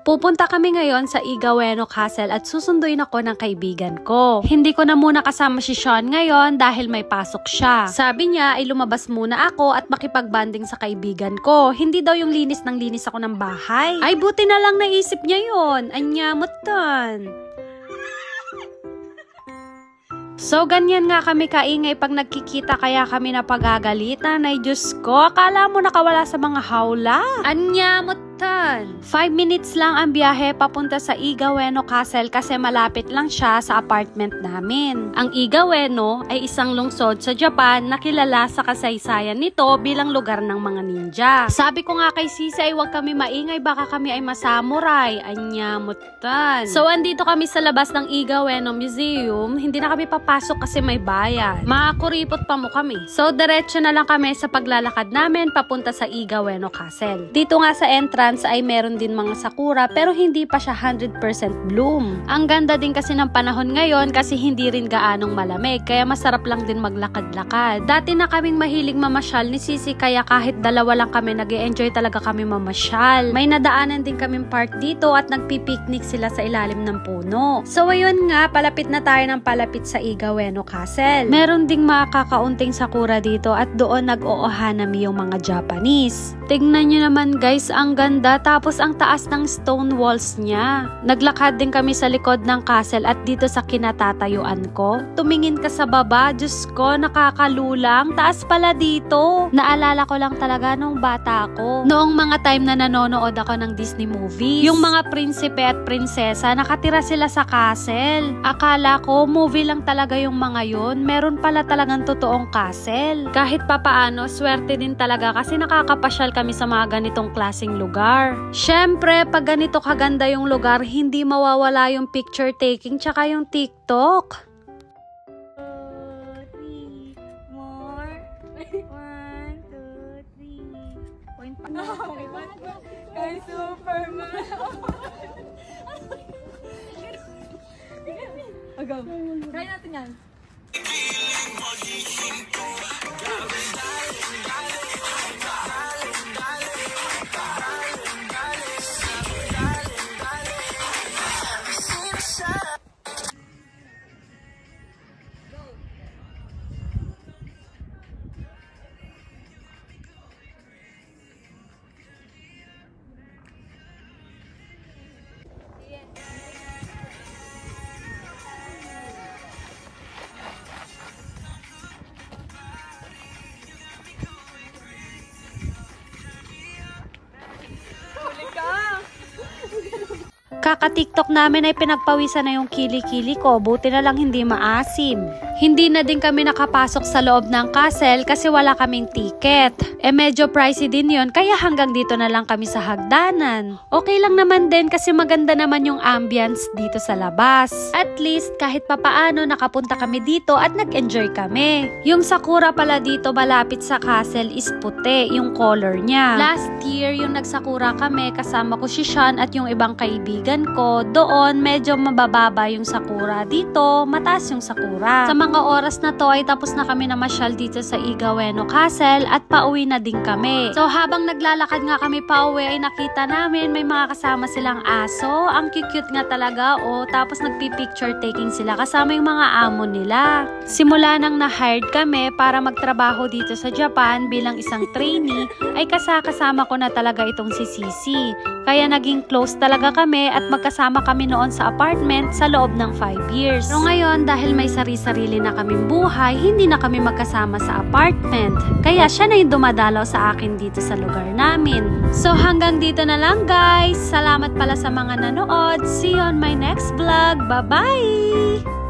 Pupunta kami ngayon sa Iga Ueno Castle at susunduin ako ng kaibigan ko. Hindi ko na muna kasama si Sean ngayon dahil may pasok siya. Sabi niya ay lumabas muna ako at makipagbanding sa kaibigan ko. Hindi daw yung linis ng linis ako ng bahay. Ay buti na lang naisip niya yon. Anyamutan. So, ganyan nga kami kaingay pag nagkikita kaya kami napagagalitan. Ay, Diyos ko, akala mo nakawala sa mga hawla. Anyamutan. 5 minutes lang ang biyahe papunta sa Iga Ueno Castle kasi malapit lang siya sa apartment namin. Ang Iga Ueno ay isang lungsod sa Japan na kilala sa kasaysayan nito bilang lugar ng mga ninja. Sabi ko nga kay Sisi ay huwag kami maingay, baka kami ay masamuray. Anyamutan. So, andito kami sa labas ng Iga Ueno Museum. Hindi na kami papasok kasi may bayad. Makakuripot pa mo kami. So, diretso na lang kami sa paglalakad namin papunta sa Iga Ueno Castle. Dito nga sa entrance ay meron din mga sakura pero hindi pa siya 100% bloom. Ang ganda din kasi ng panahon ngayon kasi hindi rin gaanong malamig kaya masarap lang din maglakad-lakad. Dati na kaming mahilig mamasyal ni Sisi kaya kahit dalawa lang kami nag-e-enjoy talaga kami mamasyal. May nadaanan din kaming park dito at nagpipiknik sila sa ilalim ng puno. So ayun nga, palapit na tayo ng palapit sa Iga Ueno Castle. Meron ding mga kakaunting sakura dito at doon nag-oohanami yung mga Japanese. Tignan nyo naman guys, ang ganda tapos ang taas ng stone walls niya. Naglakad din kami sa likod ng castle at dito sa kinatatayuan ko. Tumingin ka sa baba, Diyos ko, nakakalulang. Taas pala dito. Naalala ko lang talaga nung bata ako. Noong mga time na nanonood ako ng Disney movies. Yung mga prinsipe at prinsesa, nakatira sila sa castle. Akala ko, movie lang talaga yung mga yun. Meron pala talagang totoong castle. Kahit papaano, swerte din talaga kasi nakakapasyal kami sa mga ganitong klaseng lugar. Syempre, pag ganito kaganda yung lugar, hindi mawawala yung picture taking tsaka yung TikTok. 2, 3, more. 1, 2, 3. Point pa. Kay Superman. Agaw. Try natin yan. Kaka-TikTok namin ay pinagpawisan na yung kili-kili ko, buti na lang hindi maasim. Hindi na din kami nakapasok sa loob ng castle kasi wala kaming ticket. Medyo pricey din yon kaya hanggang dito na lang kami sa hagdanan. Okay lang naman din kasi maganda naman yung ambience dito sa labas. At least kahit papaano nakapunta kami dito at nag-enjoy kami. Yung sakura pala dito malapit sa castle is puti, yung color niya. Last year yung nagsakura kami kasama ko si Sean at yung ibang kaibigan ko, doon medyo mabababa yung sakura. Dito, mataas yung sakura. Sa mga oras na to ay tapos na kami namasyal dito sa Iga Ueno Castle at pauwi na din kami. So habang naglalakad nga kami pauwi ay nakita namin may mga kasama silang aso. Ang cute nga talaga tapos nagpi-picture taking sila kasama yung mga amo nila. Simula nang na-hired kami para magtrabaho dito sa Japan bilang isang trainee ay kasama ko na talaga itong si Sisi. Kaya naging close talaga kami at magkasama kami noon sa apartment sa loob ng 5 years. So ngayon, dahil may sarili na kaming buhay, hindi na kami magkasama sa apartment. Kaya siya na yung dumadalaw sa akin dito sa lugar namin. So hanggang dito na lang guys. Salamat pala sa mga nanood. See you on my next vlog. Bye-bye!